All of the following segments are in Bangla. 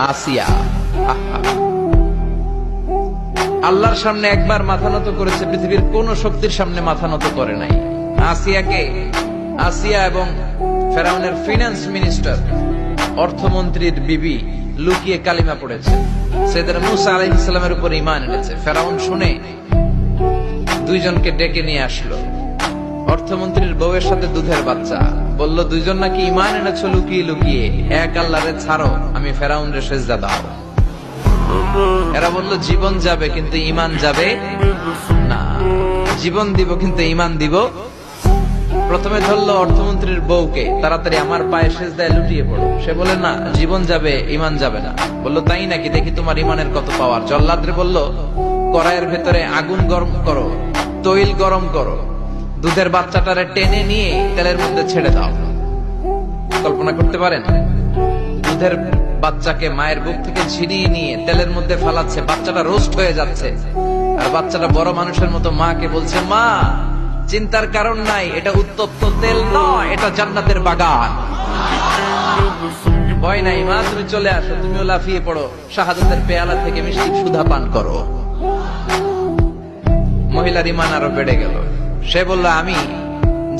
আসিয়া আল্লাহর সামনে একবার মাথা নত করেছে, পৃথিবীর কোন শক্তির সামনে মাথা নত করে নাই। আসিয়া এবং ফেরাউনের ফিনান্স মিনিস্টার, অর্থমন্ত্রীর বিবি লুকিয়ে কালিমা পড়েছে, সাইয়েদনা মূসা আলাইহিস সালামের উপর ঈমান এনেছে। ফেরাউন শুনে দুইজনকে ডেকে নিয়ে আসলো। অর্থমন্ত্রীর বউয়ের সাথে দুধের বাচ্চা, বলল দুইজন নাকি ঈমান এনেছো লুকিয়ে লুকিয়ে, এক আল্লাহরে ছাড়ো, আমি ফেরাউনরে সেজদা দাও। এরা বলল জীবন যাবে কিন্তু ঈমান যাবে না, জীবন দিব কিন্তু ঈমান দিব। প্রথমে ধরলো অর্থমন্ত্রীর বউকে, তাড়াতাড়ি আমার পায়ে সেজদায় লুটিয়ে পড়ো। সে বলে না, জীবন যাবে ঈমান যাবে না। বললো তাই নাকি, দেখি তোমার ঈমানের কত পাওয়ার। জল্লাদরে বলল কড়াইয়ের ভেতরে আগুন গরম করো, তৈল গরম করো, দুধের বাচ্চাটারে টেনে নিয়ে তেলের মধ্যে ছেড়ে দাও। কল্পনা করতে পারেন, দুধের বাচ্চাকে মায়ের বুক থেকে ছিনিয়ে নিয়ে তেলের মধ্যে ফালাচ্ছে, বাচ্চাটা রোস্ট হয়ে যাচ্ছে, আর বাচ্চাটা বড় মানুষের মতো মাকে বলছে, মা চিন্তার কারণ নাই, এটা উত্তপ্ত তেল নয়, এটা জান্নাতের বাগান। ভয় নাই মা, তুমি চলে আসো, তুমিও লাফিয়ে পড়ো, শাহাদাতের পেয়ালা থেকে মিষ্টি সুধা পান করো। মহিলার ঈমান আরো বেড়ে গেল। সে বলল আমি,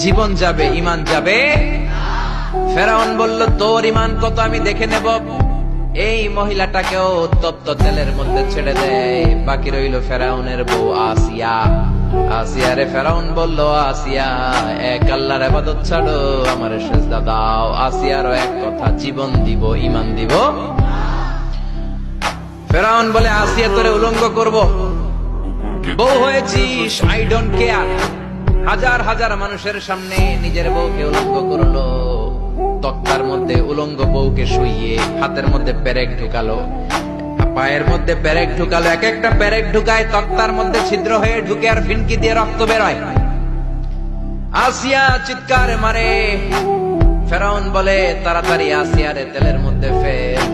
জীবন যাবে ঈমান যাবে। ফেরাউন বলল তোর ঈমান কত আমি দেখে নেব। এই মহিলাটাকেও উত্তপ্ত তেলের মধ্যে ছেড়ে দেয়। বাকি রইল ফেরাউনের বউ আসিয়া। আসিয়ারে ফেরাউন বলল, আসিয়া এক আল্লাহর ইবাদত ছাড়ো, আমারে সেজদা দাও। আসিয়ারও এক কথা, জীবন দিব ঈমান দিব। ফেরাউন বলে, আসিয়া তোরে উলঙ্গ করব, বউ হয়েছিস, আই ডোন্ট কেয়ার। হাজার হাজার মানুষের সামনে নিজের বউকে উলঙ্গ করলো। তক্তার মধ্যে উলঙ্গ বউকে শুইয়ে হাতের মধ্যে পেরেক ঢুকালো, পায়ের মধ্যে পেরেক ঢুকালো। এক একটা পেরেক ঢুকায় তক্তার মধ্যে ছিদ্র হয়ে ঢুকে আর ফিনকি দিয়ে রক্ত বেরোয়। আসিয়া চিৎকার মারে। ফেরাউন বলে তাড়াতাড়ি আসিয়ারে তেলের মধ্যে ফেল।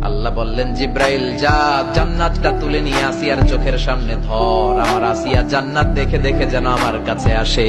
আল্লাহ বললেন জিব্রাইল যা, জান্নাতটা তুলে নিয়ে আসিয়ার চোখের সামনে ধর, আমার আসিয়া জান্নাত দেখে দেখে যেন আমার কাছে আসে।